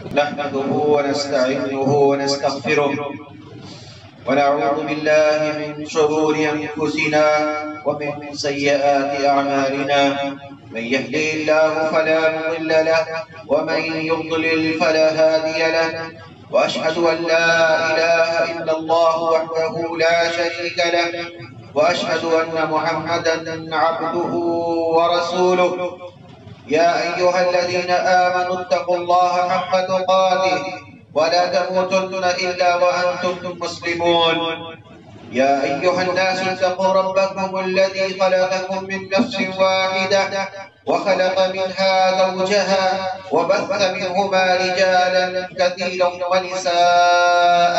نحمده ونستعينه ونستغفره ونعوذ بالله من شرور أنفسنا ومن سيئات أعمالنا. من يهده الله فلا مضل له ومن يضلل فلا هادي له، وأشهد أن لا إله إلا الله وحده لا شريك له، وأشهد أن محمدا عبده ورسوله. يا أيها الذين آمنوا اتقوا الله حق تقاته ولا تموتن إلا وأنتم مسلمون. يا أيها الناس اتقوا ربكم الذي خلقكم من نفس واحدة وخلق منها زوجها وبث منهما رجالا كثيرا ونساء،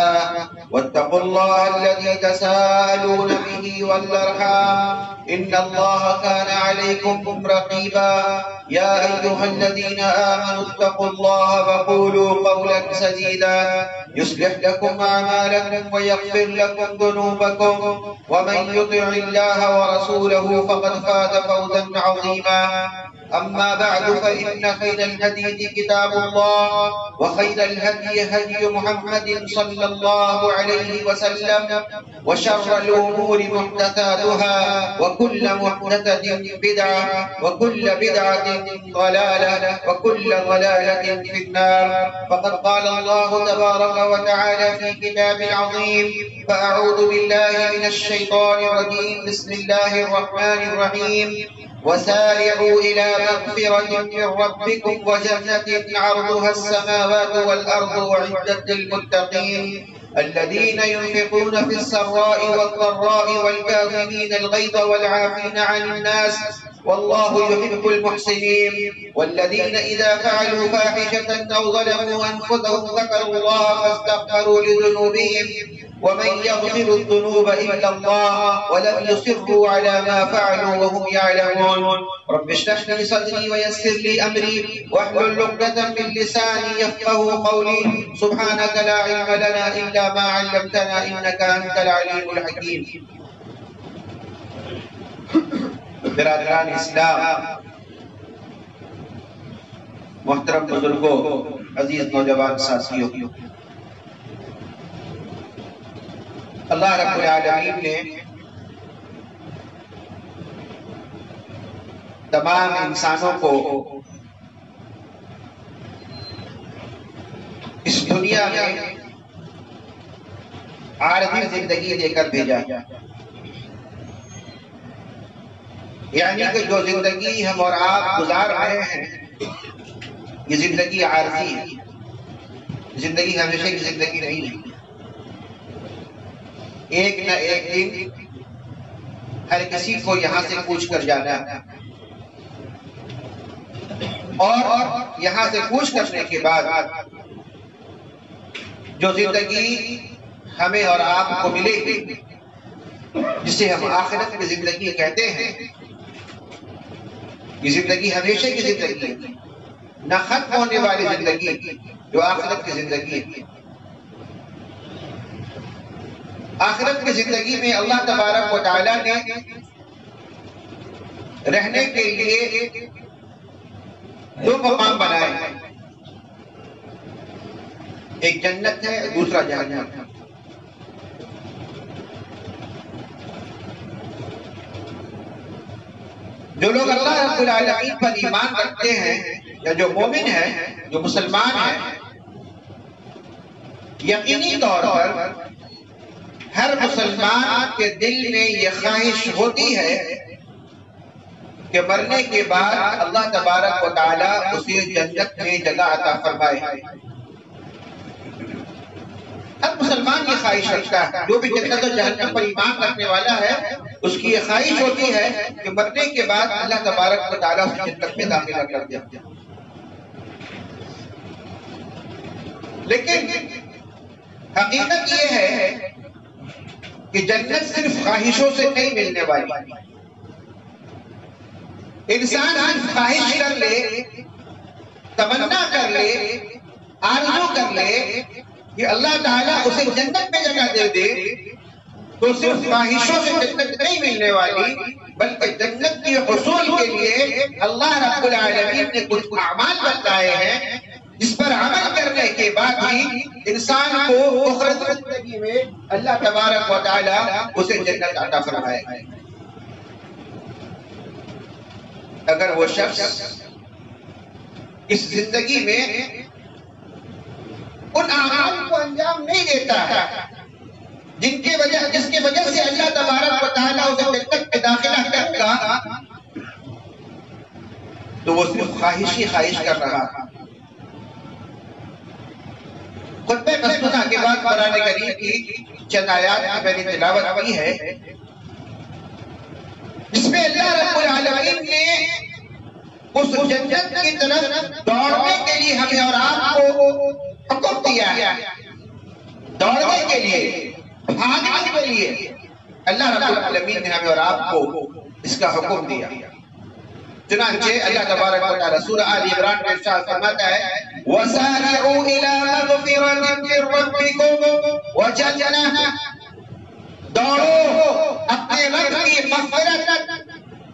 واتقوا الله الذي تساءلون به والأرحام إن الله كان عليكم رقيبا. يا أيها الذين آمنوا اتقوا الله وقولوا قولا سديدا يصلح لكم أعمالكم ويغفر لكم ذنوبكم، ومن يطع الله ورسوله فقد فاز فوزا عظيما. أما بعد، فإن خير الحديث كتاب الله، وخير الهدي هدي محمد صلى الله عليه وسلم، وشر الأمور محدثاتها، وكل محدثة بدعة، وكل بدعة ضلالة، وكل ضلالة في النار. فقد قال الله تبارك وتعالى في كتابه العظيم: فأعوذ بالله من الشيطان الرجيم، بسم الله الرحمن الرحيم: وسارعوا إلى مغفرة من ربكم وجنة عرضها السماوات والأرض أعدت للمتقين الذين ينفقون في السراء والضراء والكاظمين الغيظ والعافين عن الناس والله يحب المحسنين. والذين إذا فعلوا فاحشة أو ظلموا أنفسهم ذكروا الله فاستغفروا لذنوبهم ومن يغفر الذنوب إلا الله ولم يصروا على ما فعلوا وهم يعلمون. رب اشرح لي صدري ويسر لي أمري واحلل عقدة من لساني يفقهوا قولي. سبحانك لا علم لنا إلا ما علمتنا إنك أنت العليم الحكيم. برادران اسلام، محترم بزرگوں، عزیز نوجوان ساتھیوں، اللہ رب العالمین نے تمام انسانوں کو اس دنیا میں عارضی زندگی دے کر بھیجا، یعنی کہ جو زندگی ہم اور آپ گزار رہے ہیں یہ زندگی عارضی ہے، زندگی ہمیشہ کی زندگی نہیں ہے۔ ایک نہ ایک دن ہر کسی کو یہاں سے کوچ کر جانا ہے، اور یہاں سے کوچ کرنے کے بعد جو زندگی ہمیں اور آپ کو ملے گی، جسے ہم آخرت کی زندگی کہتے ہیں، یہ زندگی ہمیشہ کی زندگی ہے، نہ ختم ہونے والی زندگی جو آخرت کی زندگی ہے۔ آخرت کی زندگی میں اللہ تبارک و تعالیٰ نے رہنے کے لیے دو مقام بنائے ہیں، ایک جنت ہے، دوسرا جہنم ہے۔ جو لوگ اللہ رب العالمین پر ایمان رکھتے ہیں یا جو مومن ہیں، جو مسلمان ہیں، یقینی طور پر ہر مسلمان کے دل میں یہ خواہش ہوتی ہے کہ مرنے کے بعد اللہ تبارک و تعالیٰ اسے جنت میں جگہ عطا فرمائے۔ ہر مسلمان یہ خواہش رکھتا ہے، جو بھی جنت و جہنم پر ایمان رکھنے والا ہے اس کی یہ خواہش ہوتی ہے کہ مرنے کے بعد اللہ تبارک و تعالیٰ اسے جنت میں داخلہ کر دے۔ لیکن حقیقت یہ ہے کہ جنت صرف خواہشوں سے نہیں ملنے والی۔ انسان صرف خواہش کر لے، تمنا کر لے، آرزو کر لے کہ اللہ تعالیٰ اسے جنت میں جگہ دے دے، تو صرف خواہشوں سے جنت نہیں ملنے والی، بلکہ جنت کے حصول کے لیے اللہ رب العالمین نے کچھ اعمال بتائے ہیں جس پر عمل کرنے کے بعد ہی انسان کو اخروی زندگی میں اللہ تبارک و تعالی اسے جنت عطا فرمائے. اگر وہ شخص اس زندگی میں ان اعمال کو انجام نہیں دیتا ہے جس کی وجہ سے اللہ تبارک و تعالیٰ اسے جنت میں داخلہ کرے گا، تو وہ صرف خواہش کر رہا ہے. خطبہ مسنونہ کے بعد قرآن کریم کی چند آیات کی میں نے تلاوت کی ہے، جس میں اللہ رب العالمین نے اس جنت کی طرف دوڑنے کے لیے ہمیں اور آپ کو حکم دیا ہے. دوڑنے کے لیے، بھاگنے کے لیے اللہ رب العالمین نے ہمیں اور آپ کو اس کا حکم دیا. چنانچہ اللہ تبارک و تعالی سورہ آل عمران میں ارشاد فرماتا ہے وَسَارِعُوا إِلَىٰ مَغْفِرَةٍ مِّن رَّبِّكُمْ وَجَنَّةٍ، دوڑو اپنے رب کی مغفرت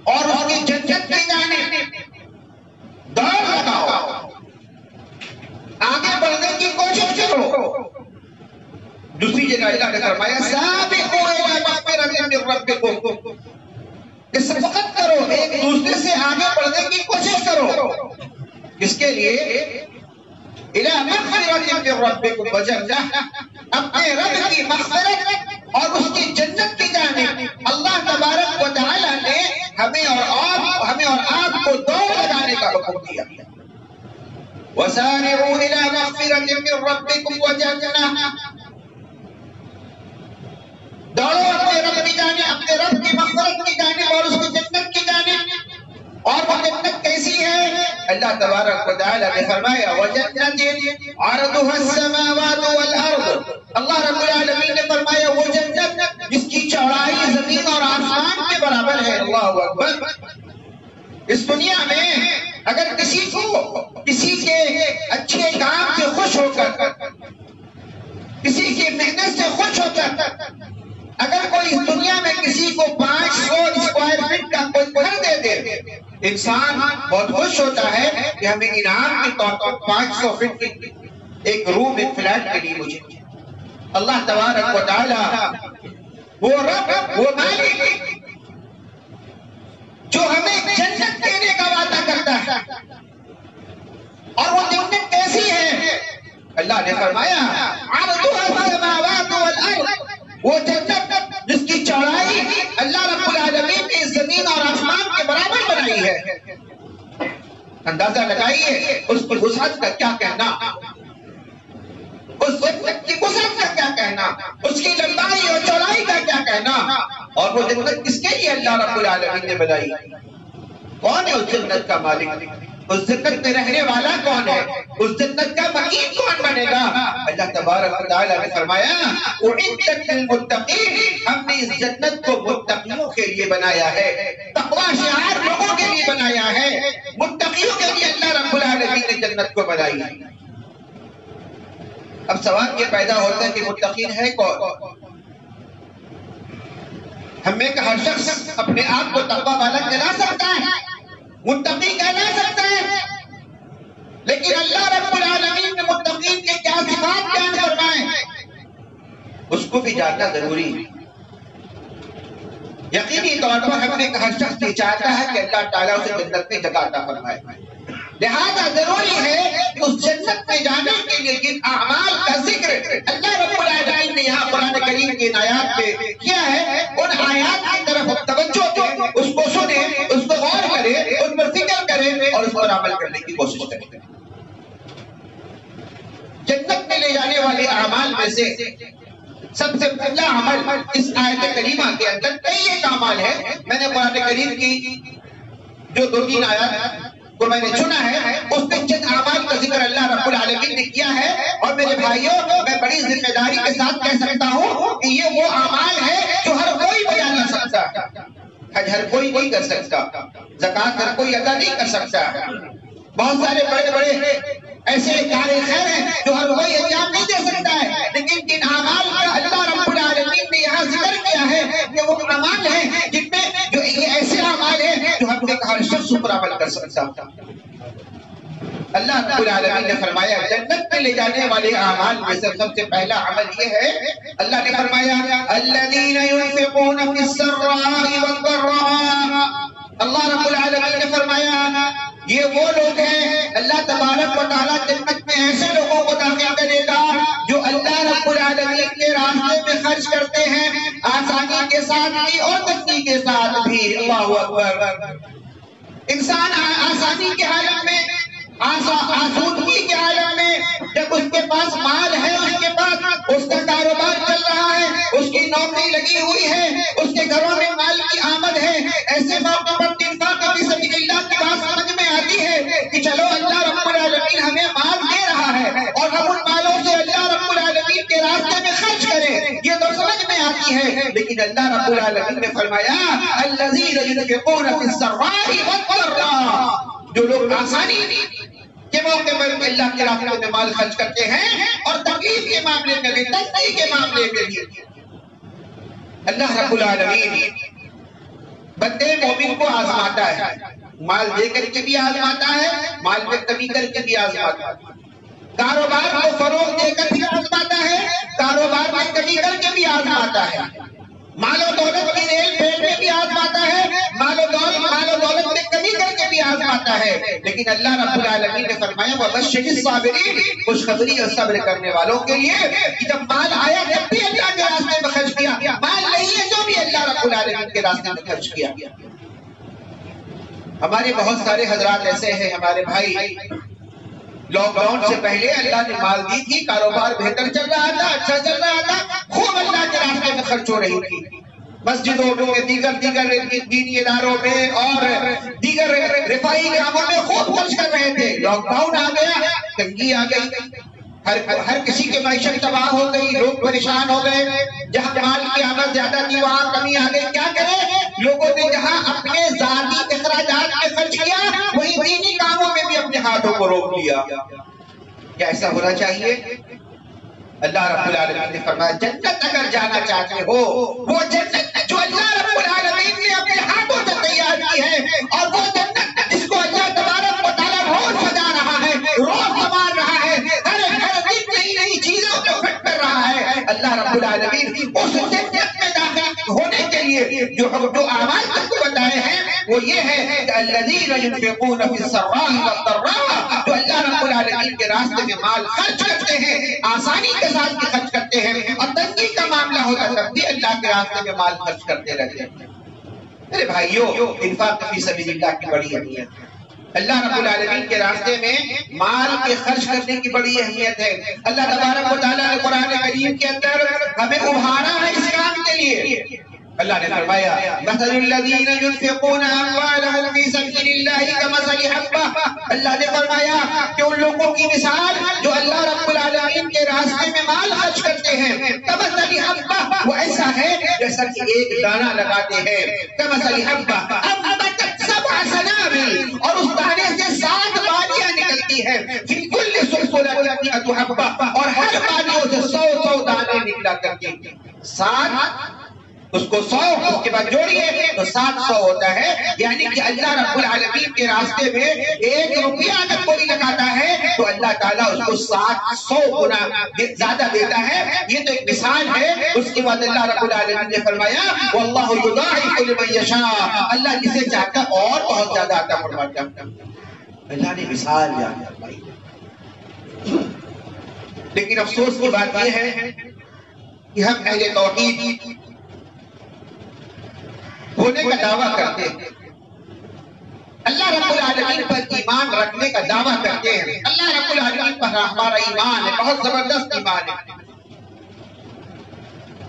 اور اس کی جنت کی جانب دوڑ لگاؤ، آگے بڑھنے کی کوشش کرو. دوسری جگہ اللہ نے فرمایا سابقوا الی مغفرۃ من ربکم، کہ سبقت کرو، ایک دوسرے سے آگے بڑھنے کی کوشش کرو. اس کے لیے الی مغفرۃ من ربکم وجنہ، اپنے رب کی مغفرت اور اس کی جنت کی جانب اللہ تبارک و تعالی نے ہمیں اور آپ کو دوڑ لگانے کا حکم دیا. وَسَارِعُوا إِلَىٰ مَغْفِرَةٍ مِّن رَّبِّكُمْ وَجَنَّةٍ، دوڑو اپنے رب کی جانب، اپنے رب کی مغفرت کی جانب اور اس کی جنت کی جانب. اور وہ جنت کیسی ہے؟ اللہ تبارک و تعالی نے فرمایا وَجَنَّةٍ عَرْضُهَا السَّمَاوَاتُ وَالْأَرْضُ، اللہ رب العالمین نے فرمایا وہ جنت جس کی چوڑائی زمین اور آسمان کے برابر ہے. اللہ اکبر. اس دنیا میں اگر کسی کے اچھے کام سے خوش ہو کر، کسی کی محنت سے خوش ہو کر اگر کوئی اس دنیا میں کسی کو 500 اسکوائر فٹ کا کوئی گھر دے دے، انسان بہت خوش ہوتا ہے کہ ہمیں انعام کے طور پر 500 فٹ کی ایک روم، ایک فلیٹ کے لیے مجھے. اللہ تبارک و تعالی وہ رب، وہ مالک جو ہمیں جنت دینے کا وعدہ کرتا ہے. اور وہ جنت کیسی ہے؟ اللہ نے فرمایا عرضها السماوات والارض، وہ جنت جس کی چوڑائی اللہ رب العالمین نے زمین اور آسمان کے برابر بنائی ہے. اندازہ لگائیے اس کی وسعت کا کیا کہنا، اس جنت کی وسعت کا کیا کہنا، اس کی لمبائی اور چوڑائی کا کیا کہنا. اور وہ جنت کس کے لیے اللہ رب العالمین نے بنائی؟ کون ہے اس جنت کا مالک؟ اس جنت میں رہنے والا کون ہے؟ اس جنت کا مقیم کون بنے گا؟ اللہ تبارک و تعالی نے فرمایا اعدت للمتقین، ہم نے اس جنت کو متقیوں کے لیے بنایا ہے، تقوی شعار لوگوں کے لیے بنایا ہے، متقیوں کے لیے اللہ رب العالمین نے جنت کو بنائی. اب سوال یہ پیدا ہوتا ہے کہ متقین ہے کون؟ ہم میں کہ ہر شخص اپنے آپ کو تقوی والا کہلا سکتا ہے، متقی کہلا سکتا ہے، لیکن اللہ رب العالمین نے متقین کے کیا صفات بیان فرمائے اس کو بھی جاننا ضروری ہے. یقینی طور پر ہم نے کہ ہر شخص یہ چاہتا ہے کہ اللہ تعالیٰ اسے جنت میں جگہ عطا فرمائے. لہذا ضروری ہے کہ اس جنت میں جانے کے لیے جن اعمال کا ذکر اللہ رب العالمین نے یہاں قرآن کریم کی آیات پہ کیا ہے، ان آیات کی طرف توجہ دیں، اس کو سنیں، اس کو غور کریں، اس پر فکر کریں اور اس پر عمل کرنے کی کوشش کریں. جنت میں لے جانے والے اعمال میں سے سب سے پہلا عمل اس آیت کریمہ کے اندر کئی ایک اعمال ہے. میں نے قرآن کریم کی جو 2-3 آیات کو میں نے چنا ہے اس میں چند اعمال کا ذکر اللہ رب العالمین نے کیا ہے. اور میرے بھائیوں میں بڑی ذمہ داری کے ساتھ کہہ سکتا ہوں کہ یہ وہ اعمال ہے جو ہر کوئی بیان کر سکتا ہے. حج ہر کوئی نہیں کر سکتا، زکوٰۃ ہر کوئی ادا نہیں کر سکتا. بہت سارے بڑے بڑے ایسے کار خیر ہیں جو ہر کوئی انجام نہیں دے سکتا ہے، لیکن جن اعمال کا اللہ رب العالمین نے یہاں ذکر کیا ہے کہ وہ اعمال ہیں جن میں جو یہ ایسے اعمال ہیں جو ہم نے ہر شخص پر عمل کر سکتا. اللہ رب العالمین نے فرمایا جنت میں لے جانے والے اعمال میں سے سب سے پہلا عمل یہ ہے، اللہ نے فرمایا الذین ينفقون فی السراء والضراء، اللہ رب العالمین نے فرمایا یہ وہ لوگ ہیں، اللہ تبارک و تعالیٰ جنت میں ایسے لوگوں کو داخل کرے گا جو اللہ رب العالمین کے راستے میں خرچ کرتے ہیں، آسانی کے ساتھ بھی اور تنگی کے ساتھ بھی۔ اللہ اکبر۔ انسان آسانی کے حالت میں، آسودگی کے عالم میں، جب اس کے پاس مال ہے، اس کے پاس اس کا کاروبار چل رہا ہے، اس کی نوکری لگی ہوئی ہے، اس کے گھروں میں مال کی آمد ہے، ایسے موقع پر انفاق فی سبیل اللہ کی بات سمجھ میں آتی ہے کہ چلو اللہ رب العالمین ہمیں مال دے رہا ہے اور ہم ان مالوں سے اللہ رب العالمین کے راستے میں خرچ کریں، یہ تو سمجھ میں آتی ہے۔ لیکن اللہ رب العالمین نے فرمایا الذین ينفقون فی السراء والضراء، جو لوگ آسانی کے موقع پر اللہ کے راستے میں مال خرچ کرتے ہیں اور تکلیف کے معاملے میں بھی، تنگی کے معاملے میں بھی، اللہ رب العالمین بندے مومن کو آزماتا ہے، مال دے کر کے بھی آزماتا ہے، مال میں کمی کر کے بھی آزماتا ہے، کاروبار کو فروغ دے کر بھی آزماتا ہے، کاروبار میں کمی کر کے بھی آزماتا ہے، مال و دولت کی ریل پھیل میں بھی آزماتا ہے، مال و دولت میں کمی کر کے بھی آزماتا ہے۔ لیکن اللہ رب العالمین نے فرمایا وَبَشِّرِ الصَّابِرِينَ، خوشخبری اور صبر کرنے والوں کے لیے کہ جب مال آیا جب بھی اللہ کے راستے میں خرچ کیا، مال نہیں ہے تو بھی اللہ رب العالمین کے راستے میں خرچ کیا۔ ہمارے بہت سارے حضرات ایسے ہیں، ہمارے بھائی لاک ڈاؤن سے پہلے اللہ نے مال دی تھی، کاروبار بہتر چل رہا تھا، اچھا چل رہا تھا، خوب اللہ کے راستے میں خرچ ہو رہی تھی، مسجدوں میں، دیگر دینی اداروں میں اور دیگر رفاہی کاموں میں خوب خرچ کر رہے تھے۔ لاک ڈاؤن آ گیا، تنگی آ گئی، ہر کسی کے معیشت تباہ ہو گئی، لوگ پریشان ہو گئے، جہاں مال کی آمد زیادہ تھی وہاں کمی آ گئی۔ کیا کرے؟ لوگوں نے جہاں اپنے ذاتی اخراجات میں خرچ کیا، وہیں دینی کاموں میں بھی اپنے ہاتھوں کو روک لیا۔ کیا ایسا ہونا چاہیے؟ اللہ رب العالمین نے فرمایا جنت اگر جانا چاہتے ہو، وہ جنت جو اللہ رب العالمین نے اپنے ہاتھوں سے تیار کی ہے، اور وہ جنت جس کو اللہ تبارک و تعالیٰ روز سجا رہا ہے، روز سنوار رہا ہے، ہر دن نئی نئی چیزوں کو فٹ کر رہا ہے، اللہ رب العالمین اس جنت میں داخل ہونے کے لیے جو اعمال تم کو بتائے ہیں وہ یہ ہے کہ الذین ينفقون فی السراء والضراء، جو اللہ رب العالمین کے راستے میں مال خرچ کرتے ہیں، آسانی کے ساتھ بھی خرچ کرتے ہیں، اور تنگی کا معاملہ ہوتا تب بھی اللہ کے راستے میں مال خرچ کرتے رہتے ہیں۔ میرے بھائیوں، انفاق فی سبیل اللہ کی بڑی اہمیت ہے، اللہ رب العالمین کے راستے میں مال کے خرچ کرنے کی بڑی اہمیت ہے۔ اللہ تبارک و تعالیٰ نے قرآن کریم کے اندر ہمیں ابھارا ہے اس کام کے لیے۔ اللہ نے فرمایا مثل الذین ينفقون اموالهم فی سبیل اللہ کمثل حبہ، اللہ نے فرمایا کہ ان لوگوں کی مثال جو اللہ رب العالمین کے راستے میں مال خرچ کرتے ہیں، کمثل حبہ، وہ ایسا ہے جیسا کہ ایک دانہ لگاتے ہیں، کمثل حبہ انبتت سبع سنابل، اور اس دانے سے 7 بالیاں نکلتی ہیں، فی کل سنبلۃ مئۃ حبہ، اور ہر بالیوں سے 100 دانے نکلا کرتے ہیں، 7 اس کو 100 اس کے بعد جوڑیے تو 700 ہوتا ہے، یعنی کہ اللہ رب العالمین کے راستے میں 1 روپیہ اگر کوئی لگاتا ہے تو اللہ تعالیٰ اس کو 700 گنا زیادہ دیتا ہے۔ یہ تو ایک مثال ہے۔ اس کے بعد اللہ رب العالمین نے فرمایا واللہ یضاعف لمن یشاء، اللہ جسے چاہتا اور بہت زیادہ عطا فرماتا ہے۔ اللہ نے مثال بیان فرمائی، لیکن افسوس کی بات یہ ہے کہ ہم اہل توحید ہونے کا دعویٰ کرتے ہیں، اللہ رب العالمین پر ایمان رکھنے کا دعویٰ کرتے ہیں، اللہ رب العالمین پر ہمارا ایمان ہے، بہت زبردست ایمان ہے،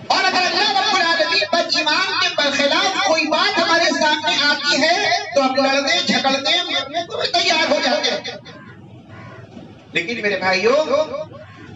اور اگر اللہ رب العالمین پر ایمان کے برخلاف کوئی بات ہمارے سامنے آتی ہے تو ہم لڑنے جھگڑنے مرنے کو تیار ہو جاتے ہیں۔ لیکن میرے بھائیوں،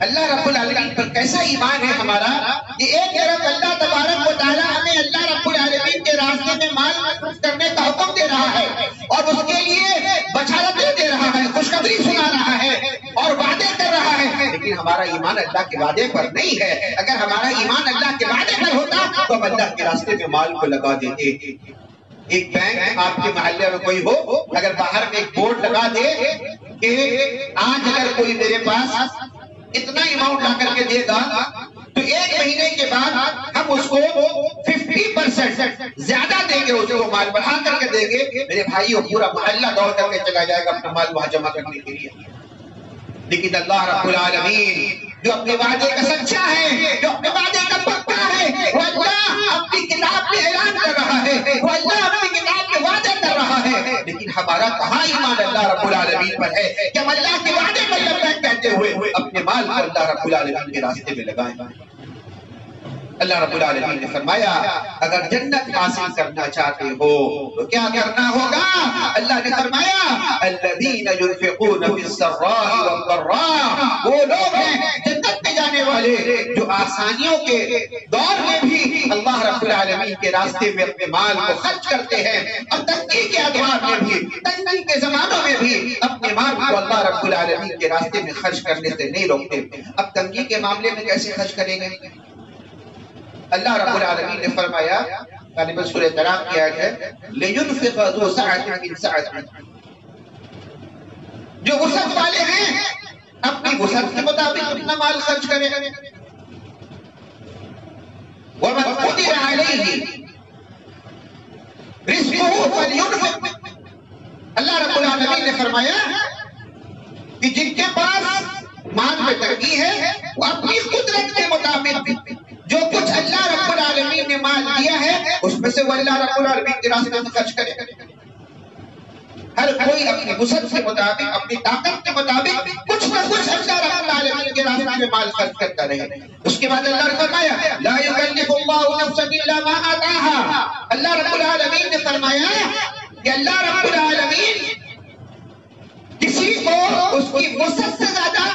اللہ رب العالمین پر کیسا ایمان ہے ہمارا کہ ایک طرف اللہ تبارک و تعالیٰ ہمیں اللہ رب العالمین کے راستے میں مال خرچ کرنے کا حکم دے رہا ہے اور اس کے لیے بشارتیں دے رہا ہے، خوشخبری سنا رہا ہے اور وعدے کر رہا ہے، لیکن ہمارا ایمان اللہ کے وعدے پر نہیں ہے۔ اگر ہمارا ایمان اللہ کے وعدے پر ہوتا تو ہم اللہ کے راستے میں مال کو لگا دیتے۔ ایک بینک آپ کے محلے میں کوئی ہو، اگر باہر میں ایک بورڈ لگا دے کہ آج اگر کوئی میرے پاس اتنا اماؤنٹ لا کر کے دے گا تو ایک مہینے کے بعد ہم اس کو 50% زیادہ دیں گے، اسے وہ مال بڑھا کر کے دیں گے، میرے بھائیوں پورا محلہ دوڑ کر کے چلا جائے گا اپنا مال وہاں جمع کرنے کے لیے۔ لیکن اللہ رب العالمین جو اپنے وعدے کا سچا ہے، جو اپنے وعدے کا پکا ہے، وہ اللہ اپنی کتاب میں اعلان کر رہا ہے، وہ اللہ اپنی کتاب میں وعدے کر رہا ہے، لیکن ہمارا کہاں ایمان اللہ رب العالمین پر ہے کہ ہم اللہ کے وعدے پر لبیک کہتے ہوئے اپنے مال کو اللہ رب العالمین کے راستے میں لگائیں۔ اللہ رب العالمین نے فرمایا اگر جنت حاصل کرنا چاہتے ہو تو کیا کرنا ہوگا؟ اللہ نے فرمایا الذین ينفقون فی السراء والضراء، وہ لوگ ہیں جنت میں جانے والے جو آسانیوں کے دور میں بھی اللہ رب العالمین کے راستے میں اپنے مال کو خرچ کرتے ہیں، اور تنگی کے ادوار میں بھی، تنگی کے زمانوں میں بھی اپنے مال کو اللہ رب العالمین کے راستے میں خرچ کرنے سے نہیں روکتے۔ اب تنگی کے معاملے میں کیسے خرچ کریں گے؟ اللہ رب العالمین نے فرمایا، غالباً سورہ طلاق کی آیت ہے، لِيُنْفِقَ ذُو سَعَةٍ مِّن سَعَتِهِ، جو وسعت والے ہیں اپنی وسعت کے مطابق اپنا مال خرچ کرے۔ وَمَنْ قُدِرَ عَلَيْهِ رِزْقُهُ فَلْيُنْفِقْ، اللہ رب العالمین نے فرمایا کہ جن کے پاس مال میں تنگی ہے وہ اپنی قدرت کے مطابق جو کچھ اللہ رب العالمین نے مال دیا ہے اس میں سے وہ اللہ رب العالمین کے راستے میں خرچ کرے۔ ہر کوئی اپنی وسعت کے مطابق، اپنی طاقت کے مطابق کچھ نہ کچھ اللہ رب العالمین کے راستے میں مال خرچ کرتا رہے۔ اس کے بعد اللہ نے فرمایا لا یکلف اللہ نفسا الا ما آتاها، اللہ رب العالمین نے فرمایا کہ اللہ رب العالمین کسی کو اس کی وسعت سے زیادہ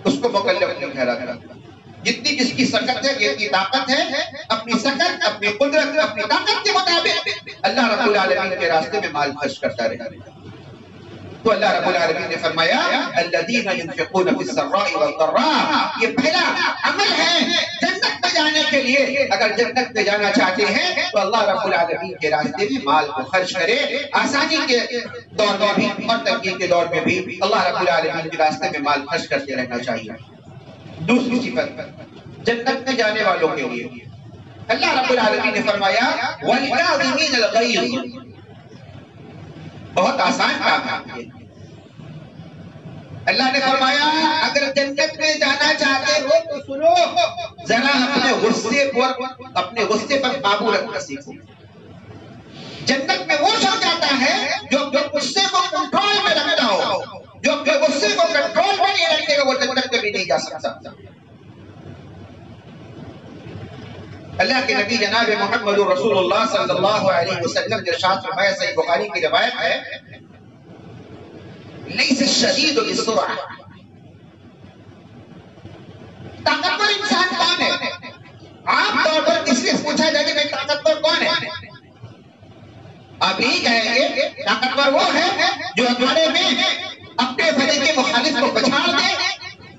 اس کو مکلف نہیں ٹھہراتا، جتنی جس کی سکت ہے، جتنی طاقت ہے، اپنی سکت، اپنی قدرت، اپنی طاقت کے مطابق اللہ رب العالمین کے راستے میں مال خرچ کرتا رہے۔ تو اللہ رب العالمین نے فرمایا الذین ينفقون فی السراء والضراء، یہ پہلا عمل ہے جنت میں جانے کے لیے۔ اگر جنت میں جانا چاہتے ہیں تو اللہ رب العالمین کے راستے میں مال کو خرچ کرے، آسانی کے دور میں بھی اور تنگی کے دور میں بھی اللہ رب العالمین کے راستے میں مال خرچ کرتے رہنا چاہیے۔ دوسری صفت جنت میں جانے والوں کے لیے اللہ رب العالمین نے فرمایا وَالْكَاظِمِينَ الْغَيْظَ، بہت آسان کام ہے۔ اللہ نے فرمایا اگر جنت میں جانا چاہتے ہو تو سنو، ذرا اپنے غصے پر قابو رکھنا سیکھو۔ جنت میں وہ شخص جاتا ہے جو اپنے غصے کو کنٹرول میں رکھتا ہو، جو اپنے غصے کو کنٹرول میں نہیں رکھے گا وہ جنت میں بھی نہیں جا سکتا۔ اللہ کے نبی جناب محمد رسول اللہ صلی اللہ علیہ وسلم نے ارشاد فرمایا، صحیح بخاری کی روایت ہے، لیس الشدید بالسرعہ، طاقتور انسان کون ہے؟ عام طور پر کسی سے پوچھا جائے کہ طاقتور کون ہے؟ آپ یہی کہیں گے طاقتور وہ ہے جو اکھاڑے میں اپنے فرے کے مخالف کو پچھاڑ دے،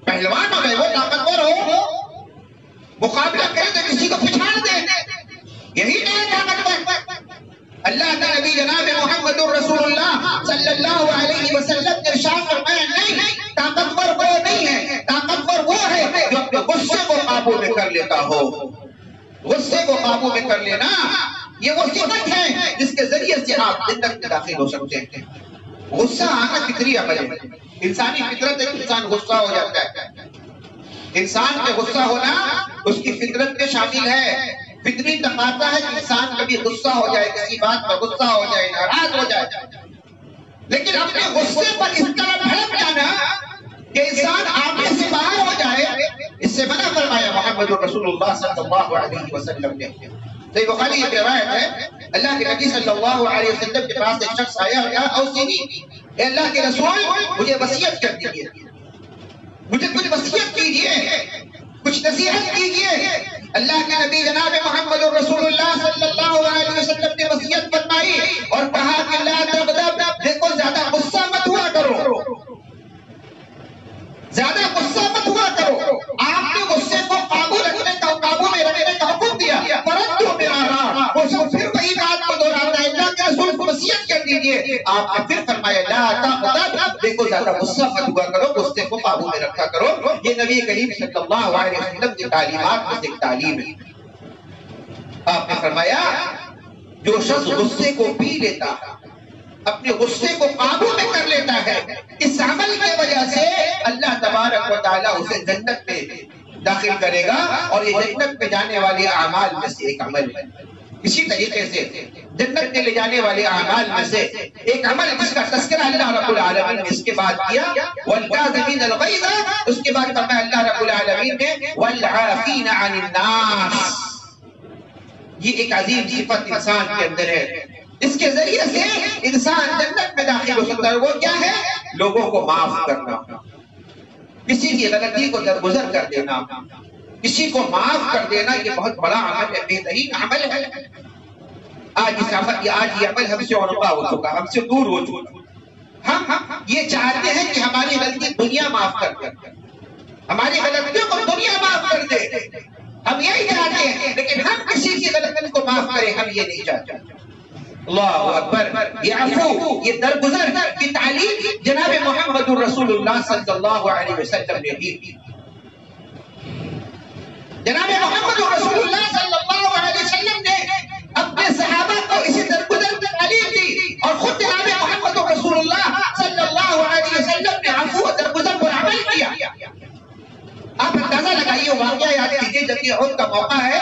پہلوان ہو گئے وہ طاقتور ہو، مقابلہ کرے تو کسی کو پچھاڑ دے، یہی نہیں طاقتور۔ اللہ کا نبی جناب محمد رسول اللہ صلی اللہ علیہ وسلم نے ارشاد فرمایا نہیں، طاقتور وہ نہیں ہے، طاقتور وہ ہے جو اپنے غصے کو قابو میں کر لیتا ہو۔ غصے کو قابو میں کر لینا یہ وہ صفت ہے جس کے ذریعے سے آپ جنت میں داخل ہو سکتے ہیں۔ غصہ آنا فطری عمل ہے، انسانی فطرت ہے کہ انسان غصہ ہو جاتا ہے۔ انسان کے غصہ ہونا اس کی فطرت میں شامل ہے، فطری تقاضا ہے کہ انسان کبھی غصہ ہو جائے، کسی بات پر غصہ ہو جائے، ناراض ہو جائے، لیکن اپنے غصے پر اس طرح بھڑک جانا کہ انسان آگے سے باہر ہو جائے، اس سے منع فرمایا محمد رسول اللہ صلی اللہ علیہ وسلم نے۔ صحیح بخاری یہ روایت ہے، اللہ کے نبی صلی اللہ علیہ وسلم کے پاس ایک شخص آیا اور کہا اوصینی، اے اللہ کے رسول مجھے وصیت کر دیجیے، مجھے کچھ وصیت کیجیے، کچھ نصیحت کیجیے۔ اللہ کے نبی جناب محمد رسول اللہ صلی اللہ علیہ وسلم نے وصیت فرمائی اور کہا کہ لا تغضب، دیکھو زیادہ غصہ مت ہوا کرو، زیادہ غصہ مت ہوا کرو۔ آپ نے غصے کو قابو رکھنے کا، قابو میں رکھنے کا حکم دیا، پرنتو میرا وہ پھر وہی بات کو دہراتا ہے، اللہ کے رسول کو وصیت کر دیجئے. آپ نے پھر فرمایا لا تغضب، دیکھو زیادہ غصہ مت ہوا کرو، غصے کو قابو میں رکھا کرو. یہ نبی کریم صلی اللہ علیہ وسلم کی تعلیمات میں سے ایک تعلیم ہے. آپ نے فرمایا جو شخص غصے کو پی لیتا ہے، اپنے غصے کو قابو میں کر لیتا ہے، اس عمل کی وجہ سے اللہ تبارک و تعالیٰ اسے جنت میں داخل کرے گا، اور یہ جنت میں جانے والے اعمال میں سے ایک عمل ہے. اسی طریقے سے جنت میں لے جانے والے اعمال میں سے ایک عمل جس کا تذکرہ اللہ رب العالمین نے اس کے بعد کیا والکاظمین الغیظ، اس کے بعد فرمایا اللہ رب العالمین نے والعافین عن الناس. یہ ایک عظیم صفت انسان کے اندر ہے، اس کے ذریعے سے انسان جنت میں داخل ہو سکتا ہے. وہ کیا ہے؟ لوگوں کو معاف کرنا، کسی کی غلطی کو درگزر کر دینا، کسی کو معاف کر دینا. یہ بہت بڑا عمل ہے، بہترین عمل ہے. آج یہ عمل ہم سے عنقا ہو چکا، ہم سے دور ہو چکا. ہم یہ چاہتے ہیں کہ ہماری غلطی دنیا معاف کر دے، ہماری غلطیوں کو دنیا معاف کر دے. ہم یہی چاہتے ہیں، لیکن ہم کسی کی غلطی کو معاف کریں ہم یہ نہیں چاہتے. اللہ اکبر. یہ عفو، یہ درگزر کی تعلیم جناب محمد الرسول اللہ صلی اللہ علیہ وسلم نے دی. جناب محمد الرسول اللہ صلی اللہ علیہ وسلم نے اپنے صحابہ کو اسی درگزر کی تعلیم دی، اور خود جناب محمد الرسول اللہ صلی اللہ علیہ وسلم نے عفو و درگزر پر عمل کیا. آپ اندازہ لگائیے، واقعہ یاد کیجیے جب یہ عہد کا موقع ہے.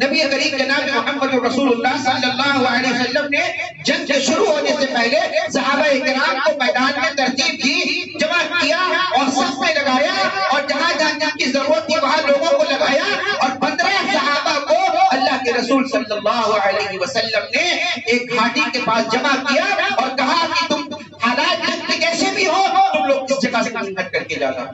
نبی کریم جناب محمد رسول اللہ صلی اللہ علیہ وسلم نے جنگ شروع ہونے سے پہلے صحابہ کرام کو میدان میں ترتیب دی، جمع کیا اور صف میں لگایا، اور جہاں جہاں کی ضرورت تھی وہاں لوگوں کو لگایا، اور 15 صحابہ کو اللہ کے رسول صلی اللہ علیہ وسلم نے ایک گھاٹی کے پاس جمع کیا اور کہا کہ تم حالات جنگ کے کیسے بھی ہو تم لوگ اس جگہ سے محنت کر کے جانا.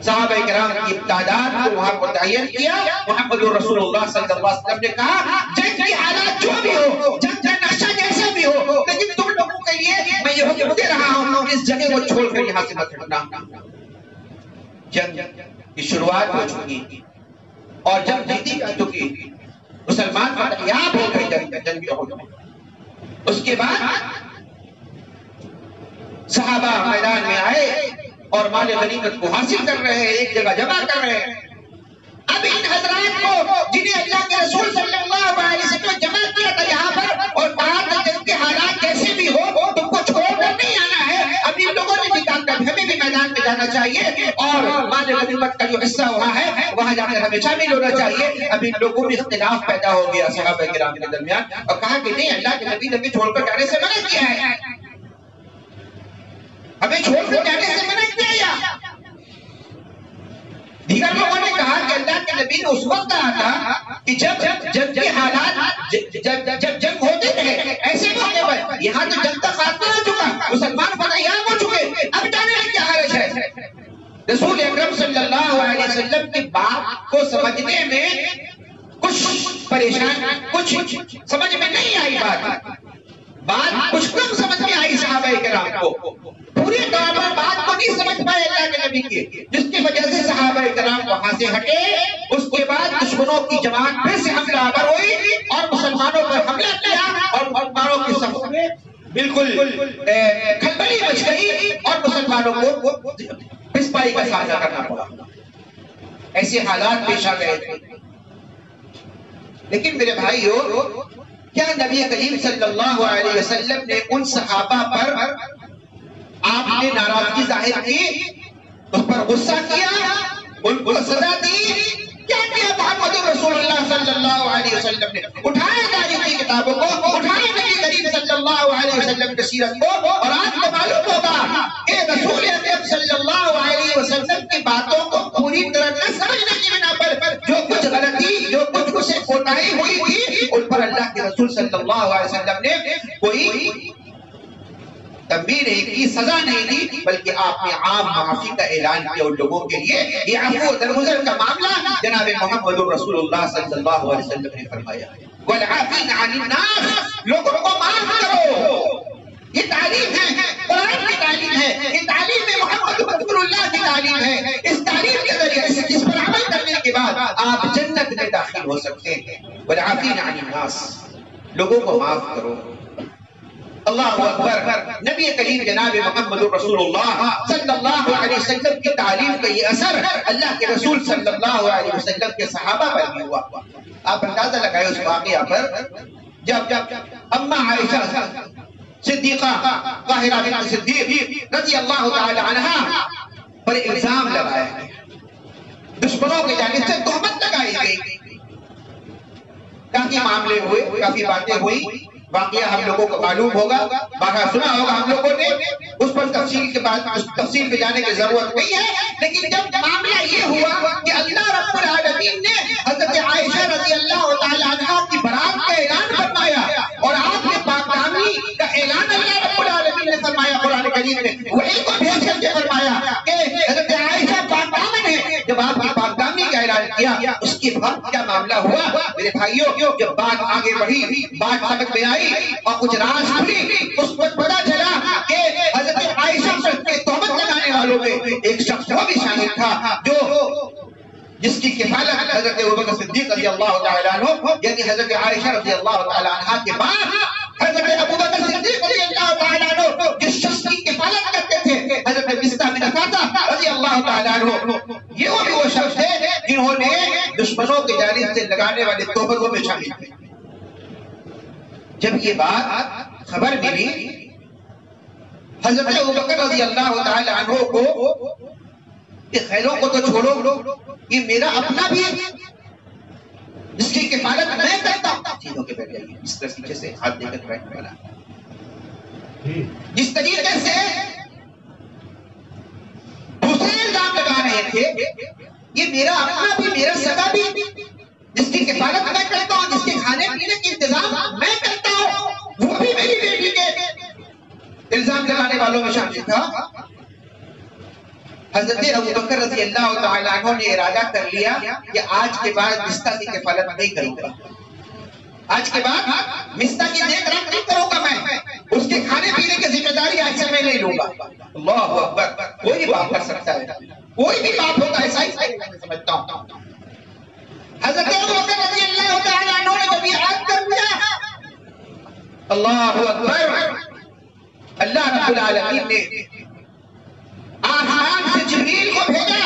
صحابہ کرام کی تعداد کو وہاں متعین کیا. محمد رسول اللہ صلی اللہ علیہ وسلم نے کہا جنگ کی حالات جو بھی ہو، جنگ کا نقشہ جیسا بھی ہو، لیکن تم لوگوں کے لیے میں یہ حکم دے رہا ہوں اس جگہ کو چھوڑ کر یہاں سے مت ہٹنا. جنگ کی شروعات ہو چکی اور جب جیتی جا چکی، مسلمان کامیاب ہو گئے جنگ عہد میں. اس کے بعد صحابہ میدان میں آئے اور مال غنیمت کو حاصل کر رہے ہیں، ایک جگہ جمع کر رہے ہیں. اب ان حضرات کو جنہیں اللہ کے رسول صلی اللہ علیہ وسلم جمع کیا تھا یہاں پر اور کہا تھا جنگ کے حالات کیسے بھی ہو تم کو چھوڑ کر نہیں آنا ہے. اب ان لوگوں نے بھی کہا کہ ہمیں بھی میدان میں جانا چاہیے اور مال غنیمت کا جو حصہ وہاں ہے وہاں جا کر ہمیں شامل ہونا چاہیے. اب ان لوگوں میں اختلاف پیدا ہو گیا صحابہ کرام کے درمیان، اور کہا کہ نہیں، اللہ کے نبی نے چھوڑ کر جانے سے منع کیا ہے، ہمیں چھوڑ کر جانے سے منع کیا. یا دیگر لوگوں نے کہا کہ اللہ کے نبی نے اس وقت کہا تھا کہ جب جنگ کے حالات جب جنگ ہوتے رہے ایسے موقع پر، یہاں تو جنگ کا خاتمہ ہو چکا، مسلمان فتح ہو چکے، اب جانے میں کیا حرج ہے. رسول اکرم صلی اللہ علیہ وسلم کی بات کو سمجھنے میں کچھ پریشان، کچھ سمجھ میں نہیں آئی، بات کچھ کم سمجھ میں آئی صحابہ کرام کو. پوری طور پر بات کو نہیں سمجھ پائے اللہ کے نبی کی، جس کی وجہ سے صحابہ کرام وہاں سے ہٹے. اس کے بعد دشمنوں کی جماعت پھر سے حملہ آور ہوئی اور مسلمانوں پر حملہ کیا، اور مسلمانوں کی صفوں میں بالکل کھلبلی مچ گئی اور مسلمانوں کو پسپائی کا سامنا کرنا پڑا. ایسے حالات پیش آ گئے تھے. لیکن میرے بھائیو، کیا نبی کریم صلی اللہ علیہ وسلم نے ان صحابہ پر آپ نے ناراضگی ظاہر کی، اس پر غصہ کیا، ان کو سزا دی؟ کیا کیا محمد رسول اللہ صلی اللہ علیہ وسلم نے؟ اٹھائے تاریخ کی کتابوں کو، اٹھائے نبی کریم صلی اللہ علیہ وسلم کی سیرت کو، اور آپ کو معلوم ہوگا کہ رسول اکرم صلی اللہ علیہ وسلم کی باتوں کو پوری طرح نہ سمجھنے کی بنا پر جو کچھ غلطی، جو کچھ اسے کوتاہی ہوئی تھی، ان پر اللہ کے رسول صلی اللہ علیہ وسلم نے کوئی تنبیہ نہیں کی، سزا نہیں دی، بلکہ آپ نے عام معافی کا اعلان کیا ان لوگوں کے لیے. یہ عفو درگزر کا معاملہ جناب محمد رسول اللہ صلی اللہ علیہ وسلم نے فرمایا. والعافین عن الناس، لوگوں کو معاف کرو. یہ تعلیم ہے، قرآن کی تعلیم ہے، یہ تعلیم میں محمد رسول اللہ کی تعلیم ہے. اس تعلیم کے ذریعے جس پر عمل کرنے کے بعد آپ جنت میں داخل ہو سکتے ہیں. والعافین عن الناس، لوگوں کو معاف کرو۔ اللہ اکبر۔ نبی کریم جناب محمد رسول اللہ صلی اللہ علیہ وسلم کی تعلیم کا یہ اثر اللہ کے رسول صلی اللہ علیہ وسلم کے صحابہ پر بھی ہوا۔ آپ اندازہ لگائے اس واقعہ پر، جب اماں عائشہ صدیقہ طاہرہ بنت صدیق رضی اللہ تعالی عنہا پر الزام لگایا گیا، دشمنوں کی جانب سے تہمت لگائی گئی، کافی معاملے ہوئے، کافی باتیں ہوئی، واقعہ ہم لوگوں کو معلوم ہوگا، واقعہ سنا ہوگا ہم لوگوں نے، اس پر تفصیل پہ جانے کی ضرورت نہیں ہے۔ لیکن جب معاملہ یہ ہوا کہ اللہ رب العالمین نے حضرت عائشہ رضی اللہ تعالی عنہا کی برات کا اعلان فرمایا، اور آپ نے پاکدامنی کا اعلان اللہ رب العالمین نے فرمایا، قرآن کریم نے وہی کو بھیج کر کے فرمایا کہ حضرت عائشہ پاکدامن ہے۔ جب آپ نے پاکدامنی کا اعلان کیا، اس کے بعد کیا معاملہ ہوا میرے بھائیوں؟ جب بات آگے بڑھی، بات سمجھ میں آئی اور کچھ راز کھلی، اس وقت پتہ چلا کہ حضرت عائشہ پر تہمت لگانے والوں میں ایک شخص وہ بھی شامل تھا جو جس کی کفالت حضرت ابوبکر صدیق رضی اللہ تعالی عنہ، یعنی حضرت عائشہ رضی اللہ تعالی عنہ کے بعد حضرت ابوبکر صدیق رضی اللہ تعالی عنہ جس شخص کی کفالت کرتے تھے، حضرت مصطح بن اساسہ رضی اللہ تعالی عنہ، یہ وہ شخص ہے جنہوں نے دشمنوں کی جانب سے لگانے والے تہمتوں میں شامل تھے۔ جب یہ بات خبر ملی، حضرت ابوبکر رضی اللہ تعالی عنہ کو کہ خیروں کو تو چھوڑو، یہ میرا اپنا بھی ہے جس کی کفالت میں کرتا ہوں، چیزوں کے بیٹھ جائیے، اس طریقے سے ہاتھ دے کر بیٹھنے والا، جس طریقے سے دوسرے الزام لگا رہے تھے، یہ میرا اپنا بھی، میرا سگا بھی، جس کی کفالت میں کرتا ہوں، جس کے کھانے پینے کی انتظام میں کرتا ہوں، وہ بھی میری بیٹی کے الزام لگانے والوں میں شامل تھا۔ حضرت ابوبکر رضی اللہ تعالی عنہ نے ارادہ کر لیا کہ آج کے بعد مصطح کی کفالت نہیں کروں گا، آج کے بعد مصطح کی دیکھ ریکھ نہیں کروں گا، میں اس کے کھانے پینے کی ذمہ داری آج سے میں نہیں لوں گا۔ اللہ اکبر۔ کوئی بھی باپ کر سکتا ہے، کوئی بھی باپ ہوتا ہے، ایسا ہی میں سمجھتا ہوں۔ حضرت ابوبکر رضی اللہ تعالی عنہ نے جب یہ عہد کر لیا، اللہ اکبر، اللہ رب العالمین نے آسمان سے جبریل کو بھیجا،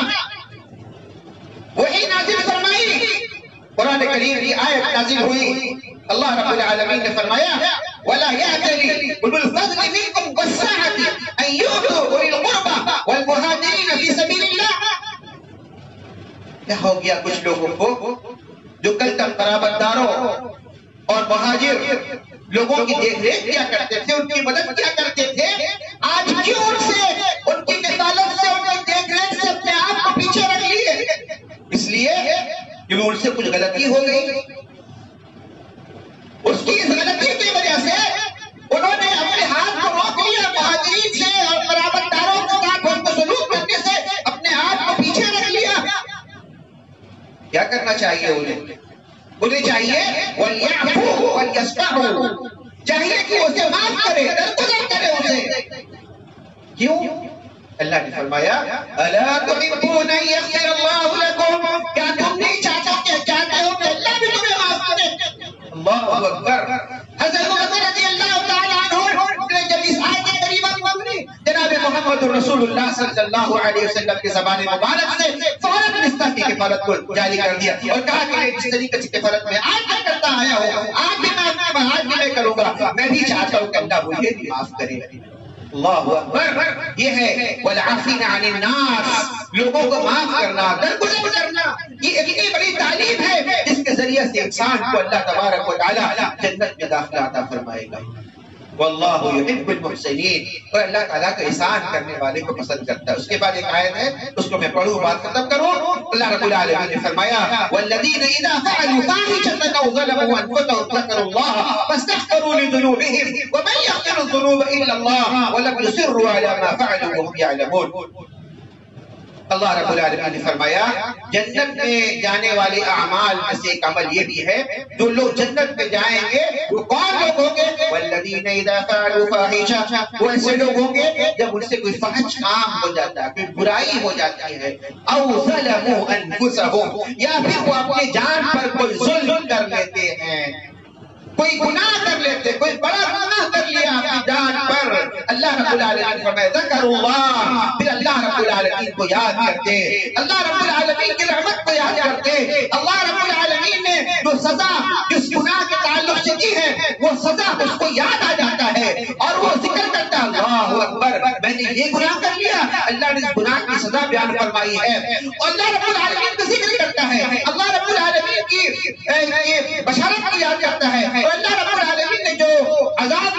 وحی نازل فرمائی، قرآن کریم کی آیت نازل ہوئی، اللہ رب العالمین نے فرمایا وَلَا يَأْتَلِ أُولُو الْفَضْلِ مِنْكُمْ وَالسَّعَةِ أَنْ يُؤْتُوا أُولِي الْقُرْبَى وَالْمُهَاجِرِينَ فِي سَبِيلِ اللَّهِ۔ کیا ہو گیا کچھ لوگوں کو جو کل تک قرابت داروں اور مہاجر لوگوں کی دیکھ ریکھ کیا کرتے تھے، ان کی مدد کیا کرتے تھے، آج کیوں ان سے، ان کی کفالت سے، ان کی دیکھ ریکھ سے اپنے آپ کو پیچھے رکھ لیے؟ اس لیے کہ ان سے کچھ غلطی ہو گئی، اس کی اس غلطی کی وجہ سے انہوں نے اپنے ہاتھ کو روک لیا، مہاجرین سے اور قرابت داروں کے ساتھ ان کو سلوک کرنے سے اپنے آپ کو پیچھے رکھ لیا۔ کیا کرنا چاہیے انہیں چاہیے وَلْيَعْفُوا وَلْيَصْفَحُوا، چاہیے کہ اسے معاف کرے، درگزر کرے اسے۔ کیوں؟ اللہ نے فرمایا أَلَا تُحِبُّونَ أَن يَغْفِرَ اللَّهُ لَكُمْ، کیا تم نہیں چاہتے ہو کہ اللہ بھی تمہیں معاف کرے؟ اللہ اکبر۔ حضرت ابوبکر رضی اللہ تعالی عنہ نے جب اس آیت کریمہ کو اپنی جناب محمد رسول اللہ صلی اللہ علیہ وسلم کے زبان مبارک سے فوراً مصطح کی کفالت کو جاری کر دیا اور کہا کہ جس طریقے سے کفالت میں آج تک کرتا آیا ہوں، آج بھی میں کروں گا، میں بھی چاہتا ہوں کہ اللہ مجھے بھی معاف کرے۔ اللہ اکبر۔ یہ ہے والعافین عن الناس، لوگوں کو معاف کرنا، درگزر کرنا، یہ اتنی بڑی تعلیم ہے جس کے ذریعے سے انسان کو اللہ تبارک و تعالی جنت میں داخلہ عطا فرمائے گا۔ واللہ یحب المحسنین، اور اللہ تعالیٰ کا احسان کرنے والے کو پسند کرتا ہے۔ اس کے بعد ایک آیت ہے، اس کو میں پڑھوں، بات ختم کروں۔ اللہ رب العالمین نے فرمایا والذین اذا فعلوا فاحشة او ظلموا انفسهم ذکروا اللہ فاستغفروا لذنوبهم ومن یغفر الذنوب الا اللہ ولم یصروا علی ما فعلوا وهم یعلمون۔ اللہ رب العالمین نے فرمایا جنت میں جانے والے اعمال میں سے ایک عمل یہ بھی ہے، جو لوگ جنت میں جائیں گے وہ کون لوگ ہوں گے؟ والذین اذا فعلوا فاحشہ، وہ ایسے لوگ ہوں گے جب ان سے کوئی فحش کام ہو جاتا ہے، کوئی برائی ہو جاتی ہے، او ظلموا انفسهم، یا پھر وہ اپنے جان پر کوئی ظلم کر لیتے ہیں، کوئی گناہ کر لیتے، کوئی بڑا گناہ کر لیا اپنی جان پر، اللہ رب العالمین فرمائے ذکر اللہ، پھر اللہ رب العالمین کو یاد کرتے، اللہ رب العالمین کی رحمت کو یاد کرتے، اللہ رب العالمین نے جو سزا جس گناہ کے تعلق سے دی ہے وہ سزا اس کو یاد آ جاتا ہے اور وہ ذکر کرتا ہے اللہ اکبر، میں نے یہ گناہ کر لیا، اللہ نے اس گناہ کی سزا بیان فرمائی ہے، اور اللہ رب العالمین کا ذکر کرتا ہے، اللہ رب العالمین کی بشارت کو یاد کرتا ہے، اور اللہ رب العالمین نے جو عذاب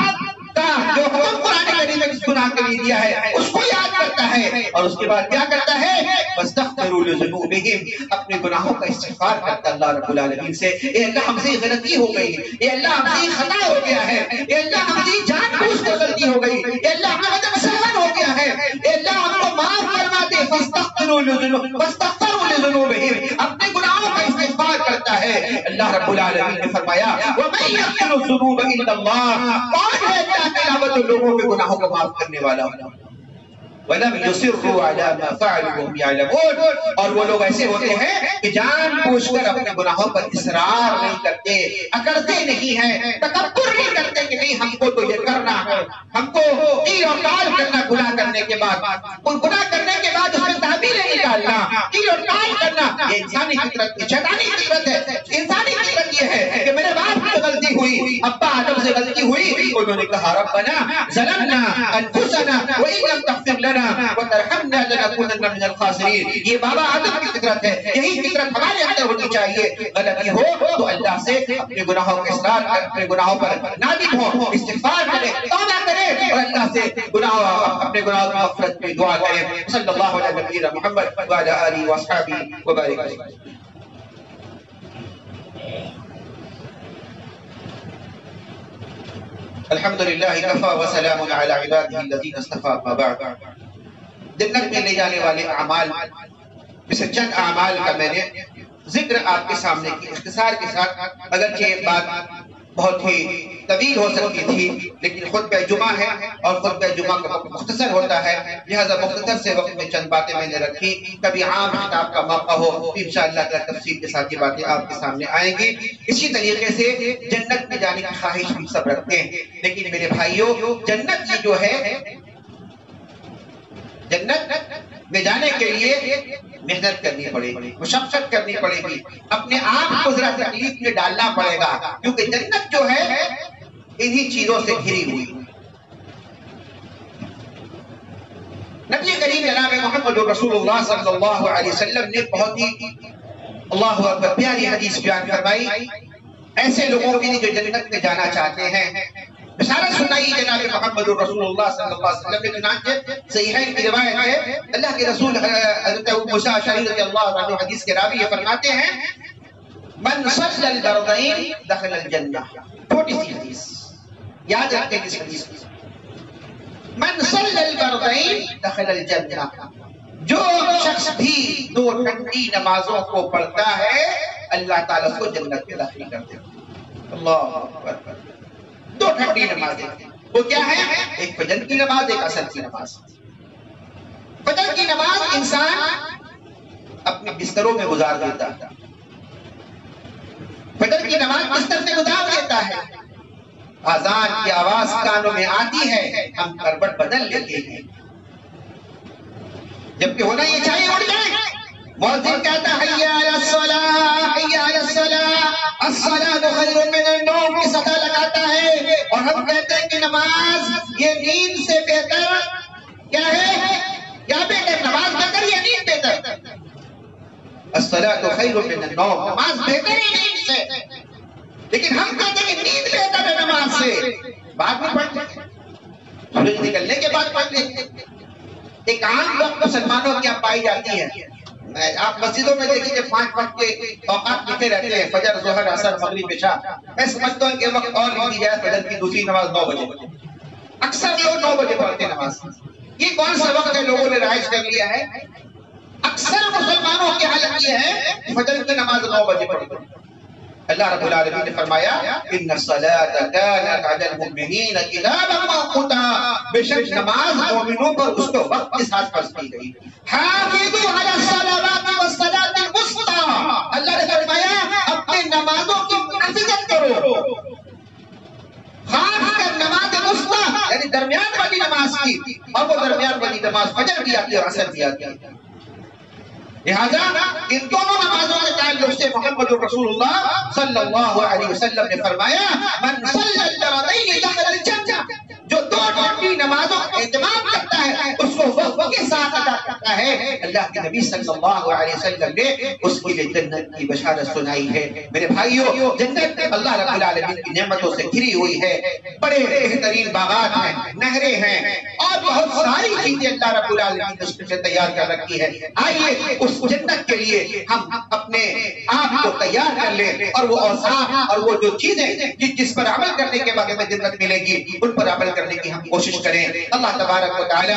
کا جو حکم قرآن کریم میں اس گناہ کے لیے دیا ہے اس کو یاد کرتا ہے، اور اس کے بعد کیا کرتا ہے وَاسْتَغْفِرُوا لِذُنُوبِهِمْ، اپنے گناہوں کا استغفار کرتا اللہ رب العالمین سے، اے اللہ ہم سے غلطی ہو گئی، اے اللہ ہم سے خطا ہو گیا ہے، اے اللہ ہم سے جان بوجھ کر غلطی ہو گئی، اے اللہ ہم سے سہون ہو گیا ہے، اے اللہ ہم کو معاف فرما دے، فَاسْتَغْفِرُوا لِذُنُوبِهِمْ، اپنے گناہوں کا استغفار کرتا ہے۔ اللہ رب العالمین نے فرمایا وَمَن يَغْفِرُ الذُّنُوبَ إِلَّا اللَّهُ، کون ہے اللہ کے علاوہ جو لوگوں کے گناہوں کو معاف کرنے والا ہو؟ وَلَمْ يُصِرُّوا عَلَى مَا فَعَلُوا وَهُمْ يَعْلَمُونَ، اور وہ لوگ ایسے ہوتے ہیں کہ جان بوجھ کر اپنے گناہوں پر اصرار نہیں کرتے، اکڑتے نہیں ہیں، تکبر نہیں کرتے کہ نہیں ہم کو تو یہ کرنا ہے، ہم کو قیل اور قال کرنا، گناہ کرنے کے بعد اور گناہ کرنے کے بعد اس میں تعبیریں نکالنا، قیل اور قال کرنا، یہ انسانی فطرت ہے، شیطانی فطرت ہے۔ انسانی فطرت یہ ہے کہ میرے باپ سے غلطی ہوئی، ابا آدم سے غلطی ہوئی، انہوں نے کہا ربنا ظلمنا انفسنا وَإِن لَمْ تَغْفِرْ لَنَا وَتَرْحَمْنَا لَنَكُونَنَّ مِنَ الْخَاسِرِينَ، یہ بابا آدم کی فطرت ہے، یہی فطرت ہمارے اندر ہونی چاہیے، غلطی ہو تو اللہ سے اپنے گناہوں کا اصرار کر، اپنے گناہوں پر نادم ہو، استغفار کرے، توبہ کرے، اور اللہ سے اپنے گناہوں کی مغفرت کی دعا کرے۔ صلی اللہ علیہ نبینا محمد وعلی آلہ واصحابہ وبارک وسلم۔ الحمدللہ کفا وسلام علی عبادہ الذین اصطفیٰ، اما بعد۔ جنت میں لے جانے والے اعمال میں سے چند اعمال کا میں نے ذکر آپ کے سامنے کی اختصار کے ساتھ، اگرچہ یہ بات بہت ہی طویل ہو سکتی تھی لیکن خطبہ جمعہ ہے اور خطبہ جمعہ کا وقت مختصر ہوتا ہے، لہذا مختصر سے وقت میں چند باتیں میں نے رکھی، کبھی عام خطاب کا موقع ہو تو انشاءاللہ تعالی تفصیل کے ساتھ یہ باتیں آپ کے سامنے آئیں گی۔ اسی طریقے سے جنت میں جانے کی خواہش بھی سب رکھتے ہیں، لیکن میرے بھائیوں جنت یہ جو ہے، جنت میں جانے کے لیے محنت کرنی پڑے گی، مشقت کرنی پڑے گی، اپنے آپ کو ذرا تکلیف میں ڈالنا پڑے گا، کیونکہ جنت جو ہے انہی چیزوں سے گھری ہوئی۔ نبی کریم جناب محمد رسول اللہ صلی اللہ علیہ وسلم نے بہت ہی اللہ اکبر پیاری حدیث بیان فرمائی ایسے لوگوں کے لیے جو جنت میں جانا چاہتے ہیں۔ بشارت سنائی جناب محمد رسول اللہ صلی اللہ علیہ وسلم نے، چنانچہ صحیحین کی روایت ہے، اللہ کے رسول حضرت ابو موسیٰ اشعری رضی اللہ عنہ حدیث کے راوی یہ فرماتے ہیں من صلی البردین دخل الجنہ، چھوٹی سی حدیث یاد رکھتے ہیں اس حدیث کی، من صلی البردین دخل الجنہ، جو شخص بھی دو ٹھنڈی نمازوں کو پڑھتا ہے اللہ تعالیٰ اس کو جنت میں داخل کرتے ہیں۔ اللہ اکبر، دو ٹھنڈی نمازیں، وہ کیا ہے؟ ایک فجر کی نماز، ایک عصر کی نماز۔ فجر کی نماز انسان اپنے بستروں میں گزار دیتا ہے، فجر کی نماز بستر سے گزار دیتا ہے، اذان کی آواز کانوں میں آتی ہے، ہم کروٹ بدل لیتے ہیں، جبکہ ہونا یہ چاہیے اٹھ جائیں، مؤذن کہتا ہے حی علی الصلاۃ حی علی الصلاۃ، الصلاۃ خیر من النوم کی صدا لگاتا ہے، اور ہم کہتے ہیں کہ نماز یہ نیند سے بہتر کیا ہے؟ کیا بہتر؟ نماز بہتر یا نیند بہتر؟ الصلاۃ خیر من النوم، نماز بہتر ہے نیند سے، لیکن ہم کہتے ہیں کہ نیند بہتر ہے نماز سے، بعد میں پڑھتے ہیں، سورج نکلنے کے بعد پڑھ لیتے ہیں۔ ایک عام وقت مسلمانوں کیا پائی جاتی ہے، آپ مسجدوں میں دیکھیں کہ 5 وقت کے اوقات لکھے رہتے ہیں، فجر، ظہر، عصر، مغرب، عشاء، میں سمجھتا ہوں کہ وقت اور لکھی جائے، فجر کی دوسری نماز 9 بجے، اکثر لوگ 9 بجے پڑھتے ہیں نماز۔ یہ کون سا وقت ہے لوگوں نے رائج کر لیا ہے؟ اکثر مسلمانوں کی حالت یہ ہے کہ فجر کی نماز 9 بجے پڑھتے ہیں۔ اللہ رب العالمین نے فرمایا ان الصلاۃ کانت علی المؤمنین کتابا موقوتا، بے شک نماز مومنوں پر اس کو وقت کے ساتھ فرض کی گئی۔ حافظوا علی الصلوات والصلاۃ الوسطی، اللہ نے فرمایا اپنے نمازوں کی حفاظت کرو، درمیان والی نماز کی، اور وہ درمیان والی نماز فجر بھی آتی ہے اور عصر بھی آتی ہے۔ لہذا ان دونوں نمازوں کے تعلق سے محمد رسول اللہ صلی اللہ علیہ وسلم نے فرمایا من صلی الفرضین دخل الجنہ، جو دو کی نمازوں کا اہتمام کرتا ہے اس کو وقت کے ساتھ ادا کرتا ہے، اللہ کے نبی صلی اللہ علیہ وسلم نے اس کے لیے جنت کی بشارت سنائی ہے۔ میرے بھائیو، جنت اللہ رب العالمین کی نعمتوں سے گھری ہوئی ہے، بڑے بہترین باغات ہیں، نہریں ہیں، اور بہت ساری چیزیں اللہ رب العالمین نے اس میں سے تیار کر رکھی ہے۔ آئیے اس جنت کے لیے ہم اپنے آپ کو تیار کر لیں، اور وہ اوصاف اور وہ جو چیزیں جس پر عمل کرنے کے بعد ہمیں جنت ملے گی ان پر عمل کرنے کی ہم کوشش کریں۔ اللہ تبارک و تعالی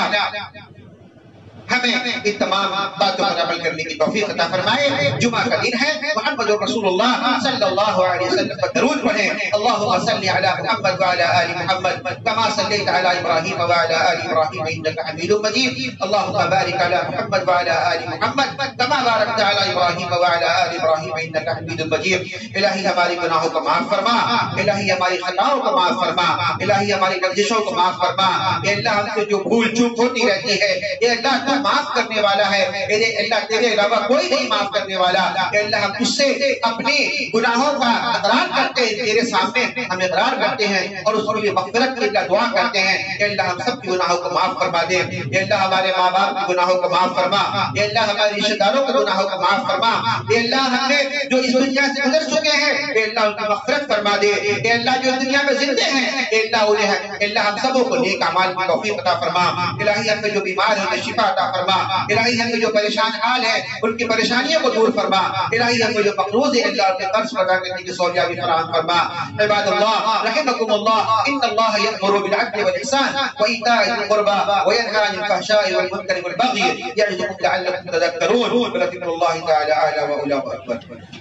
ہمیں ان تمام باتوں پر عمل کرنے کی توفیق عطا فرمائے۔ جمعہ کا دن ہے، محمد رسول اللہ صلی اللہ علیہ وسلم پر درود پڑھیں۔ اللہم صلی علی محمد وعلی آل محمد کما صلیت علی ابراہیم وعلی آل ابراہیم انک حمید مجید۔ اللہم بارک علی محمد وعلی آل محمد کما بارکت علی ابراہیم وعلی آل ابراہیم انک حمید مجید۔ الہی ہمارے گناہوں کو معاف فرما، الہی ہماری خطاؤں کو معاف فرما، الہی ہماری لغزشوں کو معاف فرما۔ اے اللہ ہم سے جو بھول چوک ہوتی رہتی ہے، اے اللہ تو معاف کرنے والا ہے، اے اللہ تیرے علاوہ کوئی نہیں معاف کرنے والا۔ اے اللہ ہم تجھ سے اپنی گناہوں کا اقرار کرتے ہیں، تیرے سامنے ہم اقرار کرتے ہیں اور اس کے لیے مغفرت کی اللہ دعا کرتے ہیں۔ اے اللہ ہم سب کی گناہوں کو معاف فرما دے، اے اللہ ہمارے ماں باپ کی گناہوں کو معاف فرما، اے اللہ ہمارے رشتہ داروں کے گناہوں کو معاف فرما، اے اللہ ہم نے جو اس دنیا سے گزر چکے ہیں اے اللہ ان کی مغفرت فرما دے، اے اللہ جو اس دنیا میں زندے ہیں اے اللہ انہیں، اے اللہ ہم سبوں کو نیک اعمال کی توفیق عطا فرما۔ الہی ہم جو بیمار ہیں انہیں شفا عطا فرما، الہی ہم جو پریشان حال ہے ان کی پریشانیوں کو دور فرما، الہی ہم جو مقروض ہے اللہ کے قرض ادا کرنے کی سوجابی فراہم فرما۔ عباد اللہ رحمکم اللہ، ان اللہ یأمر بالعدل والإحسان وإيتاء ذي القربى وينهى عن الفحشاء والمنكر والبغي يعظكم لعلكم تذكرون، ولذكر الله تعالى أعلى وأولى وأكبر۔